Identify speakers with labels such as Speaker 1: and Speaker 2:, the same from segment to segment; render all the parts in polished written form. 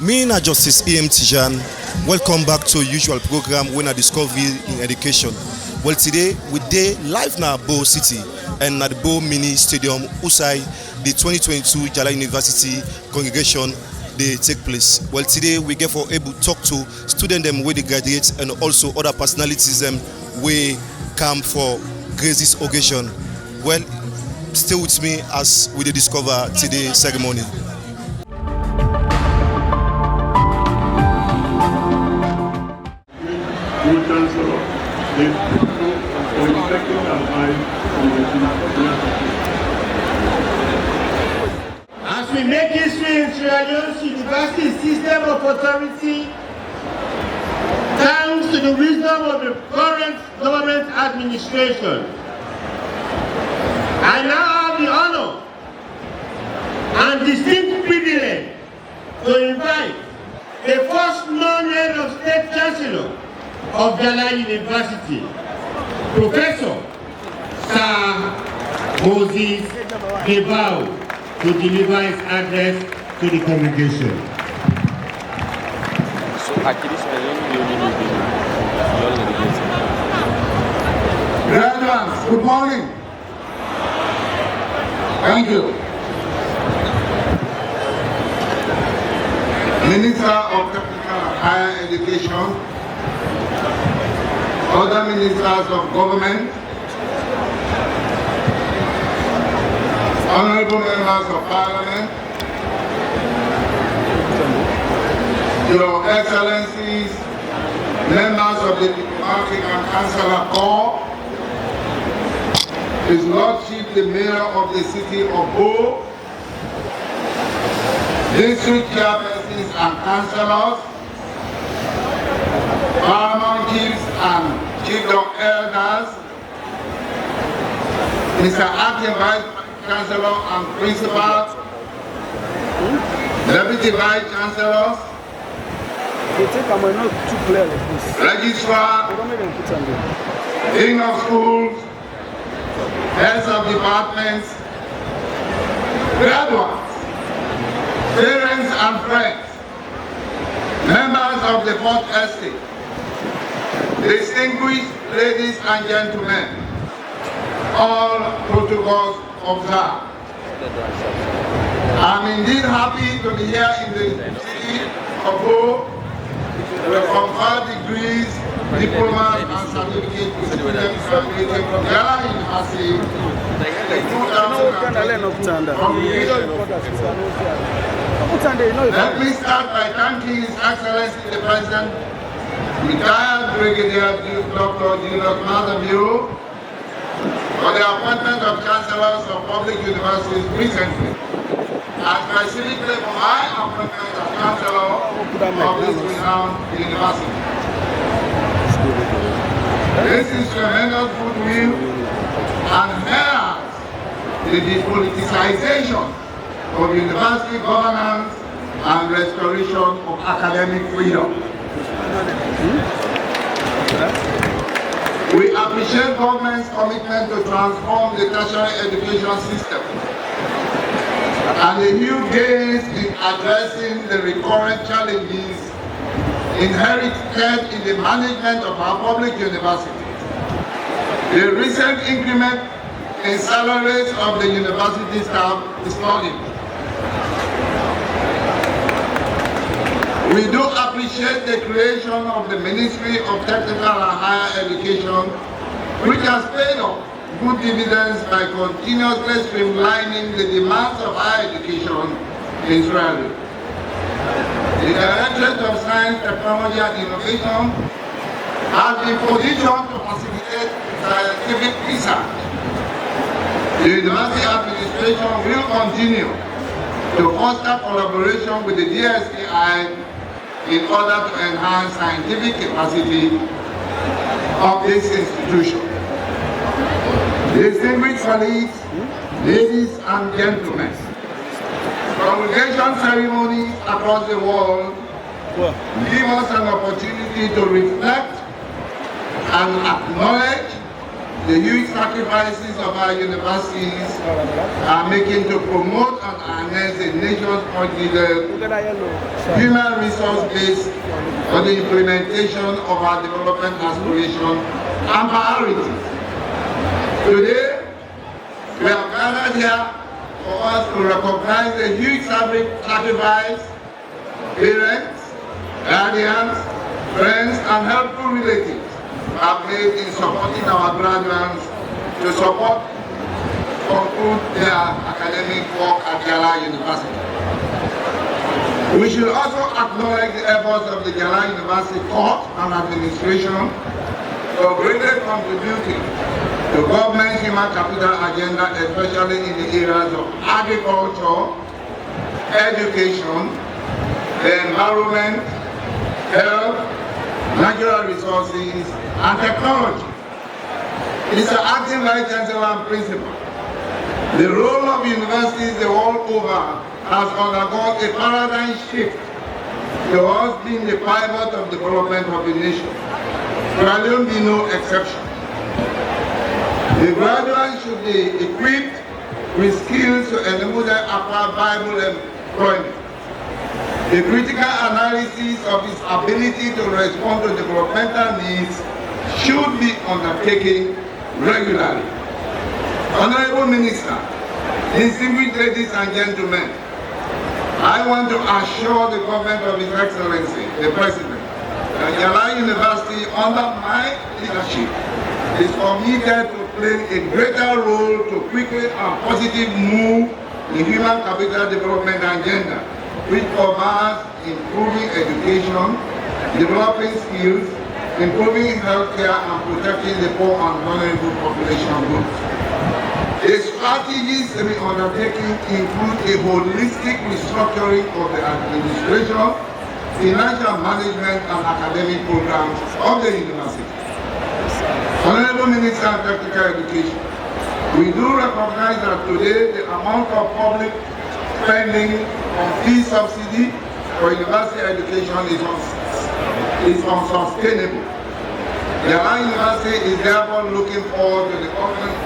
Speaker 1: Me na Justice E.M.Tejan. Welcome back to usual program when I discover in education. Well, today we dey live na Bo City and at the Bo Mini Stadium outside the 2022 Njala University congregation they take place. Well, today we get for able to talk to students them where they graduate and also other personalities them we come for grace this occasion. Well, stay with me as we dey discover today's ceremony.
Speaker 2: Good Chancellor, the Polytechnic and High University.
Speaker 3: As we make history in Sierra Leone's university system of authority, thanks to the wisdom of the current government administration, I now have the honor and distinct privilege to invite the first non-head of State Chancellor of Njala University, Professor Sir Moses Gebao, to deliver his address to the congregation.
Speaker 4: Graduates, good morning. Thank you. Minister of Technical and Higher Education, other ministers of government, honorable members of parliament, your excellencies, members of the diplomatic and consular corps, his lordship the mayor of the city of Bo, district chairpersons and councillors, paramount chiefs and chiefdom elders, Mr. Acting Vice Chancellor and Principal, Deputy Vice Chancellors, Registrar, Dean of Schools, Heads of Departments, Graduates, parents and friends, members of the Fourth Estate, distinguished ladies and gentlemen, all protocols observed. I'm indeed happy to be here in the city of Bo to confer degrees, diplomas, and certificates to students graduating from Njala University in 2020. Let me start by thanking His Excellency the President, retired Brigadier Dr. Julius Mazamiro, for the appointment of chancellors of public universities recently, and specifically for my appointment as chancellor of this renowned university. This is tremendous goodwill and heralds the depoliticization of university governance and restoration of academic freedom. We appreciate government's commitment to transform the tertiary education system and the new gains in addressing the recurrent challenges inherited in the management of our public universities. The recent increment in salaries of the university staff is nothing. We do appreciate the creation of the Ministry of Technical and Higher Education, which has paid off good dividends by continuously streamlining the demands of higher education in Sierra Leone. The Directorate of Science, Technology and Innovation has been positioned to facilitate scientific research. The university administration will continue to foster collaboration with the DSAI in order to enhance scientific capacity of this institution. Distinguished colleagues, ladies and gentlemen, congregation ceremonies across the world give us an opportunity to reflect and acknowledge the huge sacrifices of our universities are making to promote and harness the nation's much-needed human resource base for the implementation of our development aspirations and priorities. Today, we have gathered here for us to recognize the huge sacrifice parents, guardians, friends, and helpful relatives have made in supporting our graduates to conclude their academic work at Njala University. We should also acknowledge the efforts of the Njala University court and administration for greatly contributing to government's human capital agenda, especially in the areas of agriculture, education, the environment, health, natural resources, and technology. Mr. Acting Vice Chancellor and Principal, the role of universities the world over has undergone a paradigm shift towards being the pivot of development of the nation. Sierra Leone be no exception. The graduates should be equipped with skills to enable them acquire viable employment. The critical analysis of its ability to respond to developmental needs should be undertaken regularly. Honorable Minister, distinguished ladies and gentlemen, I want to assure the government of His Excellency, the President, that Njala University, under my leadership, is committed to play a greater role to quickly and positive move the human capital development agenda, which covers improving education, developing skills, improving healthcare, and protecting the poor and vulnerable population groups. The strategies to be undertaken include a holistic restructuring of the administration, financial management, and academic programs of the university. Honorable Minister of Technical Education, we do recognize that today the amount of public spending on fee subsidy for university education is unsustainable. Njala University is therefore looking forward to the government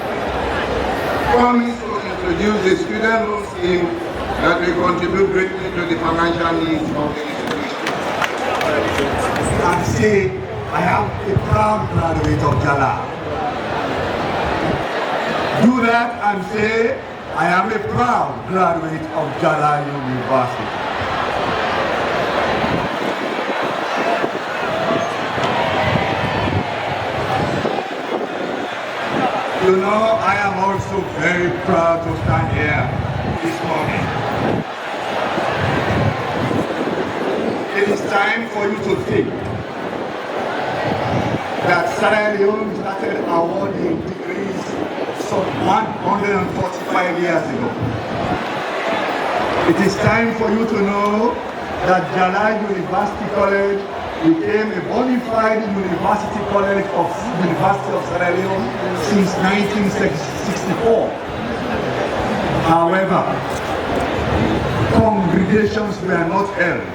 Speaker 4: promise to introduce a student loan scheme that will contribute greatly to the financial needs of the institution.
Speaker 5: And say, I am a proud graduate of Njala. Do that and say, I am a proud graduate of Njala University. You know, I am also very proud to stand here this morning. It is time for you to think that Sierra Leone started awarding degrees some 145 years ago. It is time for you to know that Njala University College became a bona fide university college of University of Sierra Leone since 1964. However, congregations were not held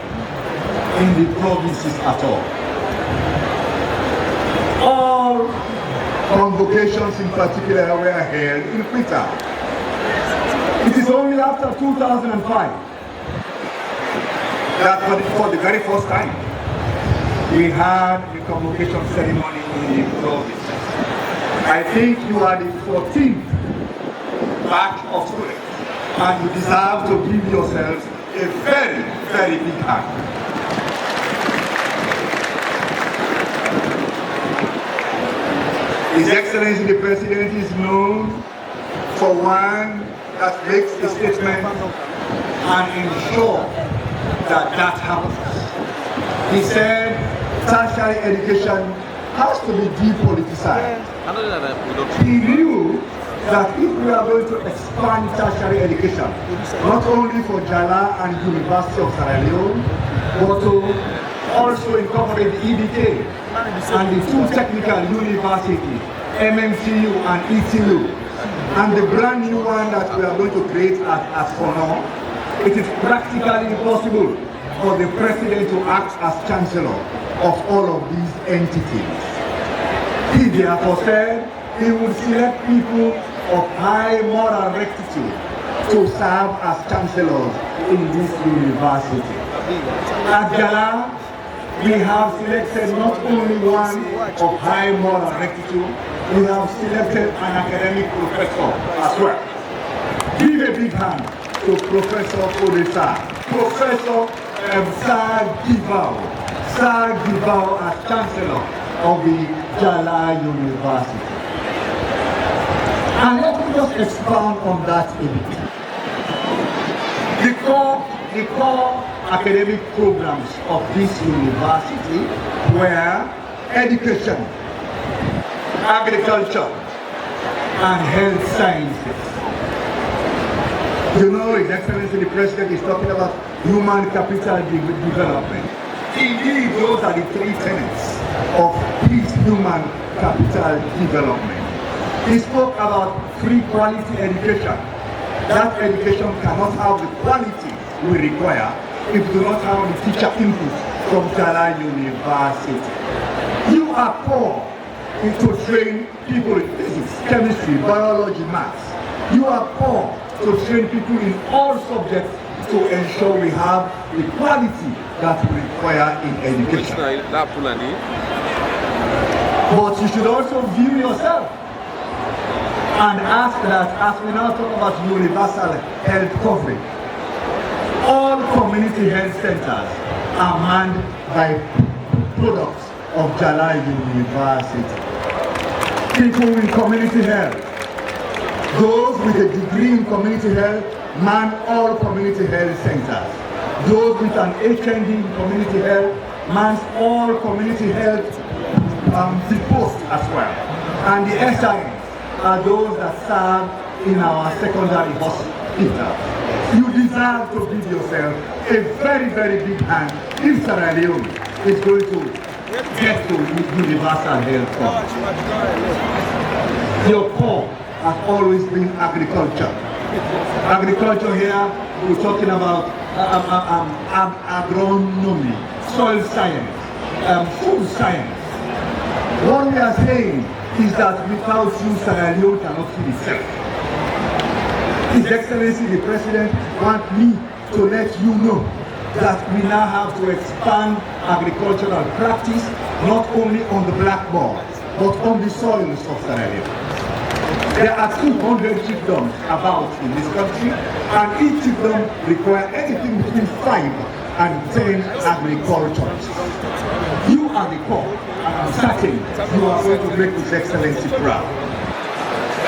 Speaker 5: in the provinces at all. All convocations in particular were held in Quito. It is only after 2005 that for the very first time we had the convocation ceremony in the province. I think you are the 14th batch of students, and you deserve to give yourselves a very, very big hand. His Excellency the President is known for one that makes a statement and ensure that that happens. He said tertiary education has to be depoliticized. He knew that if we are going to expand tertiary education, not only for Njala and University of Sierra Leone, but to also incorporate the E.M.T and the two technical universities, E.M.T and E.T, and the brand new one that we are going to create at Kono, it is practically impossible for the President to act as Chancellor of all of these entities. He therefore said he would select people of high moral rectitude to serve as chancellors in this university. At Njala, we have selected not only one of high moral rectitude, we have selected an academic professor as well. Give a big hand to Professor Odessa, Professor Sir Givao as Chancellor of the Njala University. And let me just expound on that a bit. The core academic programs of this university were education, agriculture, and health sciences. You know, His Excellency the President is talking about human capital development. Indeed, those are the three tenets of his human capital development. He spoke about free quality education. That education cannot have the quality we require if we do not have the teacher input from Njala University. You are poor to train people in physics, chemistry, biology, maths. You are poor to train people in all subjects to ensure we have the quality that we require in education. But you should also view yourself and ask that as we now talk about universal health coverage, all community health centers are manned by products of Njala University. People in community health, those with a degree in community health, man all community health centers. Those with an HND in community health, man all community health posts as well. And the SIs are those that serve in our secondary hospitals. You deserve to give yourself a very, very big hand if Sierra Leone is going to get to universal health coverage. Your core has always been agriculture. Agriculture here, we're talking about agronomy, soil science, food science. What we are saying is that without you, Sierra Leone cannot feed itself. His Excellency the President wants me to let you know that we now have to expand agricultural practice not only on the blackboard, but on the soils of Sierra Leone. There are 200 chiefdoms about in this country, and each chiefdom requires anything between 5 and 10 agriculturists. You are the core, and I'm certain you are going to make His Excellency proud.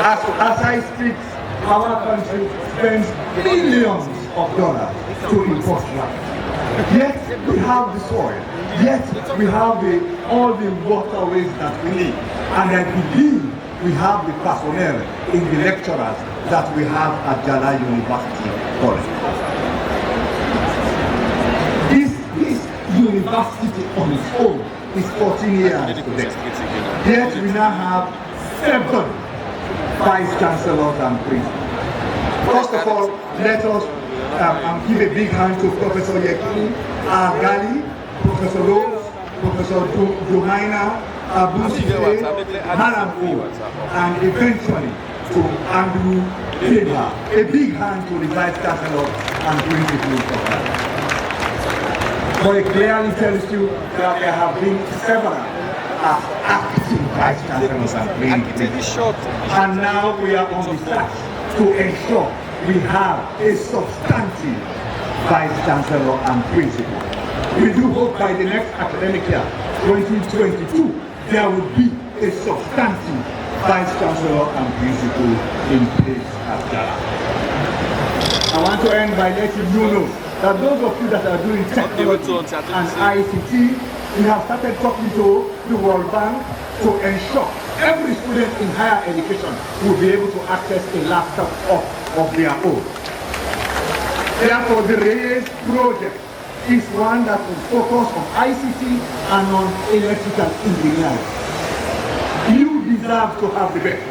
Speaker 5: As I speak, our country spends billions of dollars to import land. Yet we have the soil, yet we have all the waterways that we need. And I believe we have the personnel in the lecturers that we have at Njala University College. This university on its own is 14 years today. Yet we now have 7 vice chancellors and principals. First of all, let us give a big hand to Professor Yekini Gali, Professor Rose, Professor Domaina, Abusife, Malambo, and eventually to Andrew Keba. A big hand to the vice chancellor and principals of that. But it clearly tells you that there have been several acting vice chancellors and principals. And now we are on the search to ensure we have a substantive vice chancellor and principal. We do hope by the next academic year, 2022, there will be a substantive vice chancellor and principal in place at Njala. I want to end by letting you know that those of you that are doing technology and ICT, we have started talking to the World Bank to ensure every student in higher education will be able to access a laptop of their own. Therefore, the RAISE project is one that will focus on ICT and on electrical engineering. You deserve to have the best.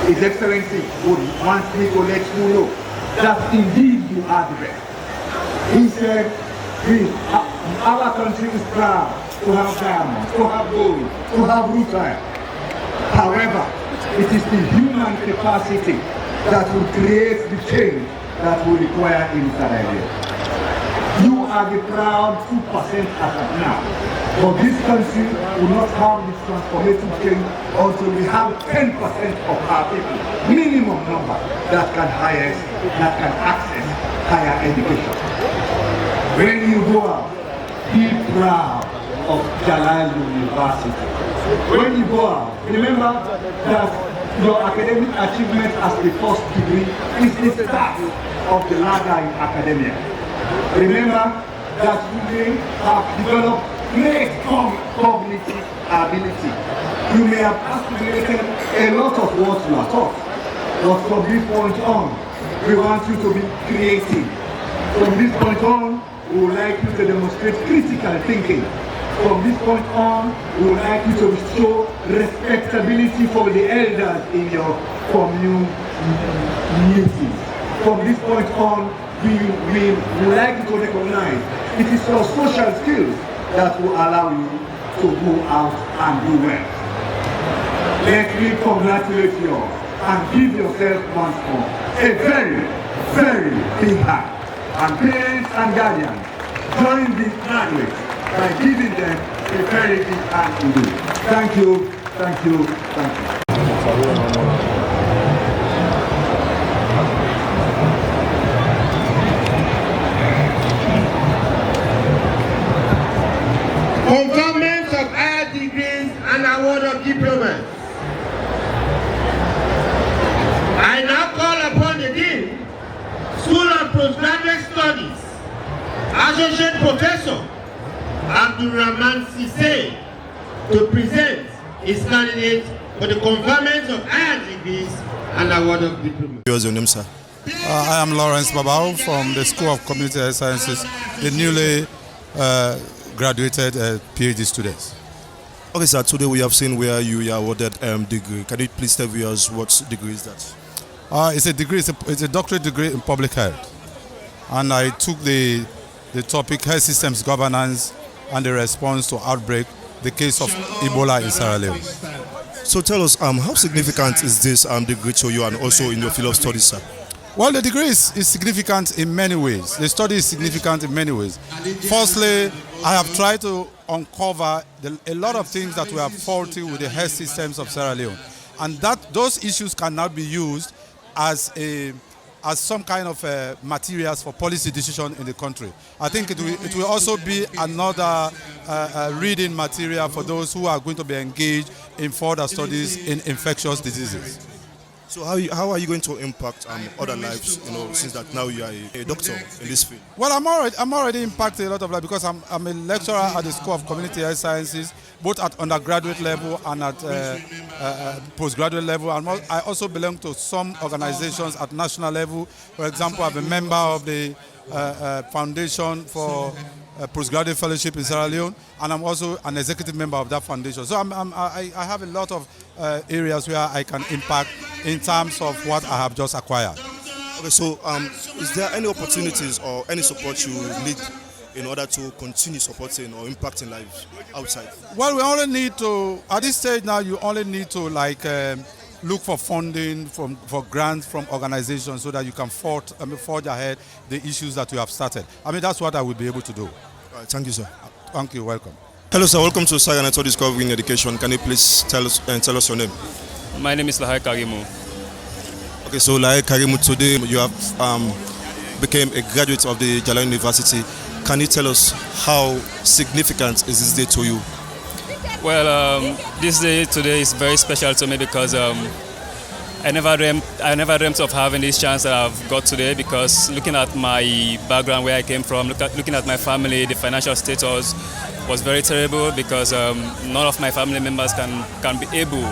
Speaker 5: His Excellency would want me to let you know that indeed you are the best. He said, our country is proud to have diamonds, to have gold, to have rutile. However, It is the human capacity that will create the change that we require in Sierra Leone. You are the proud 2% as of now. But this country will not have this transformative change until we have 10% of our people, minimum number, that can access higher education. When you go out, be proud of Njala University. When you go out, remember that your academic achievement as the first degree is the start of the ladder in academia. Remember that you may have developed great cognitive ability. You may have assimilated a lot of what you are taught. But from this point on, we want you to be creative. From this point on, we would like you to demonstrate critical thinking. From this point on, we would like you to show respectability for the elders in your community. From this point on, we would like you to recognize it is your social skills that will allow you to go out and do well. Let me congratulate you and give yourself once more a very, very big hand. And parents and guardians, join these graduates by giving them a very big hand to do. Thank you, thank you, thank you.
Speaker 3: Conferment of higher degrees and award of diplomas. I now call upon the Dean, School of Postgraduate Studies, Associate Professor Abdulrahman Sise, to present his candidate for the conferment of higher degrees and award of diplomas.
Speaker 1: What's your name, sir?
Speaker 6: I am Lawrence Babao from the School of Community Health Sciences, the newly graduated PhD students.
Speaker 1: Okay, sir, today we have seen where you are awarded degree. Can you please tell us what degree is that?
Speaker 6: It's a degree, it's a doctorate degree in public health. And I took the topic Health Systems Governance and the Response to Outbreak, the case of Ebola in Sierra Leone.
Speaker 1: So tell us, how significant is this degree to you and also in your field of studies, sir?
Speaker 6: Well, the degree is significant in many ways. The study is significant in many ways. Firstly, I have tried to uncover a lot of things that were faulty with the health systems of Sierra Leone. And those issues cannot be used as some kind of materials for policy decision in the country. I think it will also be another reading material for those who are going to be engaged in further studies in infectious diseases.
Speaker 1: So how are you going to impact other lives, since that now you are a doctor in this field?
Speaker 6: Well, I'm already impacting a lot of lives because I'm a lecturer at the School of Community Health Sciences, both at undergraduate level and at postgraduate level. And I also belong to some organizations at national level. For example, I'm a member of the Foundation for Postgraduate Fellowship in Sierra Leone, and I'm also an executive member of that foundation. So I have a lot of areas where I can impact in terms of what I have just acquired.
Speaker 1: Okay, so is there any opportunities or any support you need in order to continue supporting or impacting lives outside? Well,
Speaker 6: we only need to, at this stage now, you only need to look for funding for grants from organizations so that you can forge ahead the issues that you have started. That's what I will be able to do.
Speaker 1: All right, thank you, sir.
Speaker 6: Thank you, welcome.
Speaker 1: Hello, sir. Welcome to Sierra Leone Discovery in Education. Can you please tell us your name?
Speaker 7: My name is Lahai Karimu.
Speaker 1: Okay, so Lahai Karimu, today you have became a graduate of the Njala University. Can you tell us how significant is this day to you?
Speaker 7: Well, this day today is very special to me because I never dreamt of having this chance that I've got today, because looking at my background, where I came from, looking at my family, the financial status was very terrible, because none of my family members can be able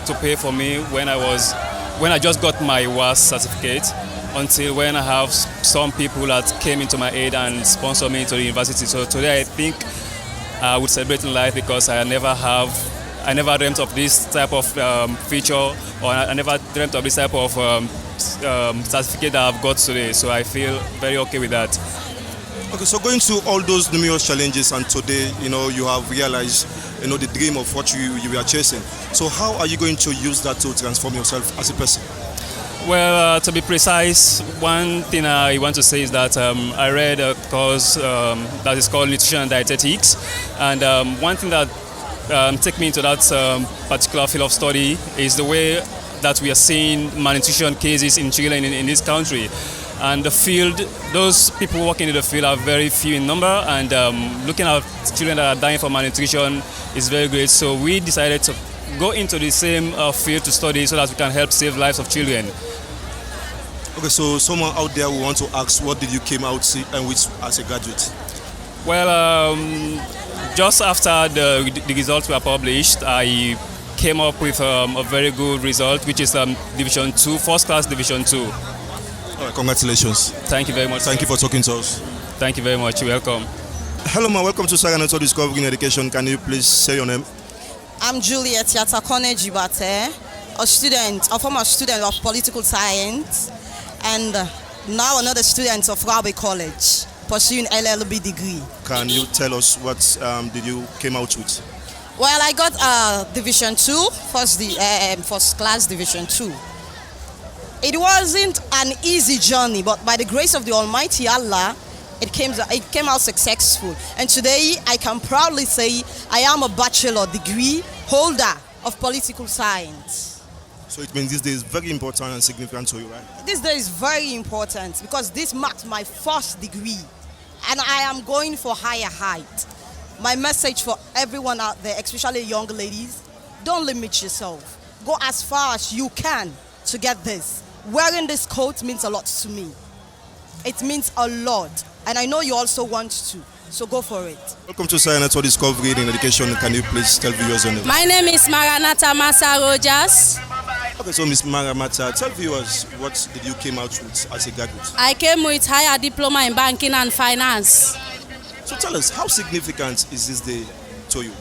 Speaker 7: to pay for me when I just got my WAS certificate, until when I have some people that came into my aid and sponsored me to the university. So today I think I would celebrate in life, because I never dreamt of this type of feature, or I never dreamt of this type of certificate that I've got today. So I feel very okay with that.
Speaker 1: Okay, so going through all those numerous challenges, and today, you have realized, the dream of what you are chasing. So how are you going to use that to transform yourself as a person?
Speaker 7: Well, to be precise, one thing I want to say is that I read a course that is called Nutrition and Dietetics, and one thing that took me into that particular field of study is the way that we are seeing malnutrition cases in children in this country. And the field, those people working in the field are very few in number, and looking at children that are dying from malnutrition is very great. So we decided to go into the same field to study so that we can help save lives of children.
Speaker 1: Okay, so someone out there will want to ask, what did you came out and which as a graduate?
Speaker 7: Well, just after the results were published, I came up with a very good result, which is Division 2, first class Division 2.
Speaker 1: All right, congratulations.
Speaker 7: Thank you very much.
Speaker 1: Thank you for talking to us.
Speaker 7: Thank you very much. You're welcome.
Speaker 1: Hello, ma. Welcome to Sierra Leone Discovery in Education. Can you please say your name?
Speaker 8: I'm Juliet Yatakone Jibate, a former student of political science, and now another student of Rabe College, pursuing LLB degree.
Speaker 1: Can you tell us what did you came out with?
Speaker 8: Well, I got Division 2, first class Division 2. It wasn't an easy journey, but by the grace of the Almighty Allah, it came out successful. And today, I can proudly say I am a bachelor degree holder of political science.
Speaker 1: So it means this day is very important and significant to you, right?
Speaker 8: This day is very important because this marks my first degree, and I am going for higher height. My message for everyone out there, especially young ladies, don't limit yourself. Go as far as you can to get this. Wearing this coat means a lot to me. It means a lot, and I know you also want to, so go for it.
Speaker 1: Welcome to Sierra Leone Discovery in Education. Can you please tell viewers your name?
Speaker 9: My name is Maranatha Massa Rojas.
Speaker 1: Okay, so Ms. Maranatha, tell viewers what did you came out with as a graduate?
Speaker 9: I came with higher diploma in banking and finance.
Speaker 1: So tell us, how significant is this day to you?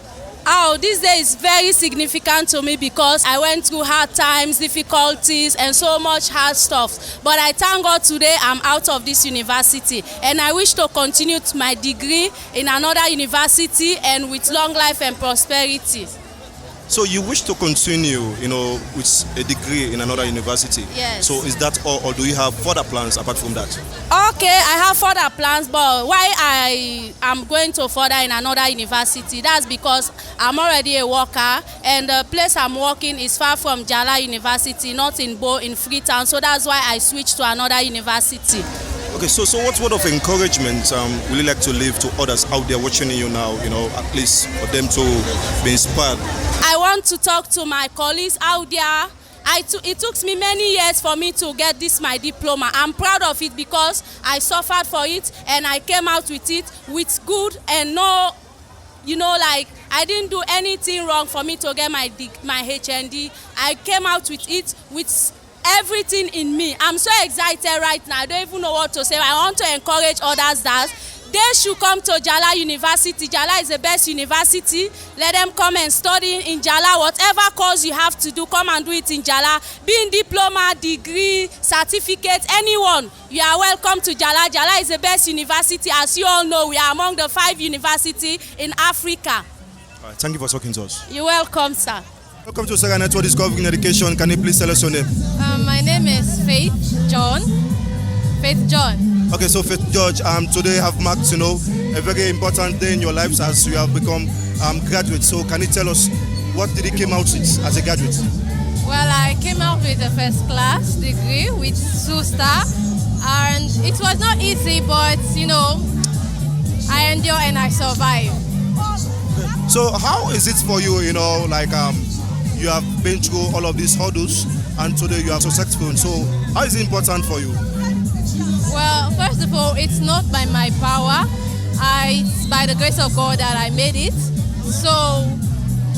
Speaker 9: Oh, this day is very significant to me because I went through hard times, difficulties, and so much hard stuff. But I thank God today I'm out of this university, and I wish to continue my degree in another university and with long life and prosperity.
Speaker 1: So you wish to continue, with a degree in another university?
Speaker 9: Yes.
Speaker 1: So is that all, or do you have further plans apart from that?
Speaker 9: Okay, I have further plans, but why I am going to further in another university, that's because I'm already a worker, and the place I'm working is far from Njala University, not in Freetown, so that's why I switched to another university.
Speaker 1: Okay, so what word of encouragement will you like to leave to others out there watching you now, at least for them to be inspired?
Speaker 9: I want to talk to my colleagues out there. It took me many years for me to get my diploma. I'm proud of it because I suffered for it and I came out with it with good and no, I didn't do anything wrong for me to get my HND. I came out with it with everything in me. I'm so excited right now. I don't even know what to say. I want to encourage others that they should come to Njala University. Njala is the best university. Let them come and study in Njala. Whatever course you have to do, come and do it in Njala. Be in diploma, degree, certificate, anyone. You are welcome to Njala. Njala is the best university. As you all know, we are among the 5 universities in Africa.
Speaker 1: All right, thank you for talking to us.
Speaker 9: You're welcome, sir.
Speaker 1: Welcome to Sierra Leone Discovery in Education. Can you please tell us your name?
Speaker 9: My name is Faith John. Faith John.
Speaker 1: Okay, so Faith George, today have marked, a very important day in your lives as you have become graduate. So can you tell us what did you came out with as a graduate?
Speaker 9: Well, I came out with a first class degree with 2-star, and it was not easy, but I endure and I survive.
Speaker 1: Okay. So how is it for you? You have been through all of these hurdles, and today you are successful. So how is it important for you?
Speaker 9: Well, first of all, it's not by my power. It's by the grace of God that I made it. So,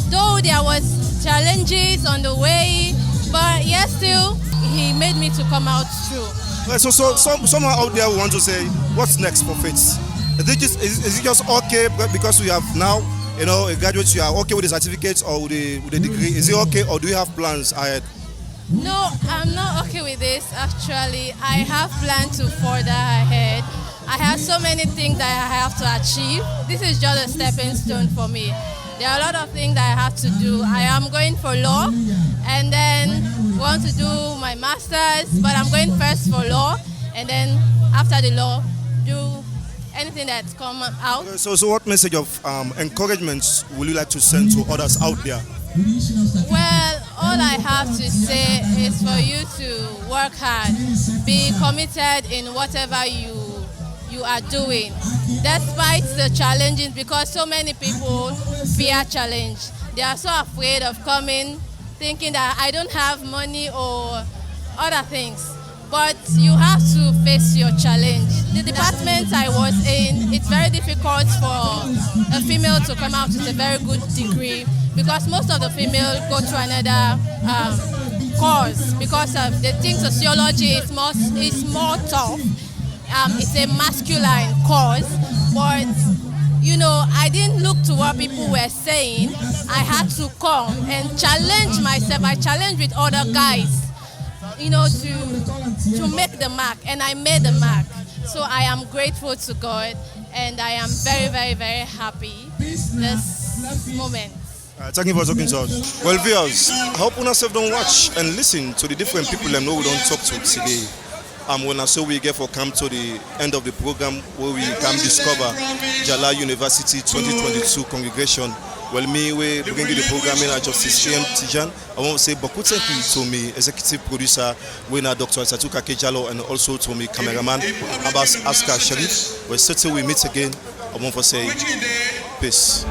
Speaker 9: though there was challenges on the way, but yet still, He made me to come out through.
Speaker 1: Well, so someone out there will want to say, what's next for Faith? Is it just okay because we have now, a graduate, you are okay with the certificate or with the degree? Is it okay, or do you have plans ahead?
Speaker 9: No, I'm not okay with this actually. I have planned to further ahead. I have so many things that I have to achieve. This is just a stepping stone for me. There are a lot of things that I have to do. I am going for law and then want to do my master's, but I'm going first for law and then after the law, do anything that's come out.
Speaker 1: So what message of encouragement will you like to send to others out there?
Speaker 9: Well, all I have to say is for you to work hard, be committed in whatever you are doing, despite the challenges, because so many people fear challenge. They are so afraid of coming, thinking that I don't have money or other things. But you have to face your challenge. The department I was in, it's very difficult for a female to come out with a very good degree because most of the females go to another course because of they think sociology is more tough. It's a masculine course, but you know, I didn't look to what people were saying. I had to come and challenge myself. I challenged with other guys, you know, to make the mark, and I made the mark. So I am grateful to God, and I am very, very, very happy this moment.
Speaker 1: Thank you for talking to us. Well, viewers, I hope you don't watch and listen to the different people I know we don't talk to today. When I saw we get for come to the end of the program where we can discover Njala University 2022 congregation. Well, me, we bring you the programming at Justice E.M.Tejan. I want to say beaucoup thank you to me, executive producer, Dr. Satuka Kejalo, and also to me, cameraman, Abbas Askar Sharif. Well, certainly we meet again. I want to say peace.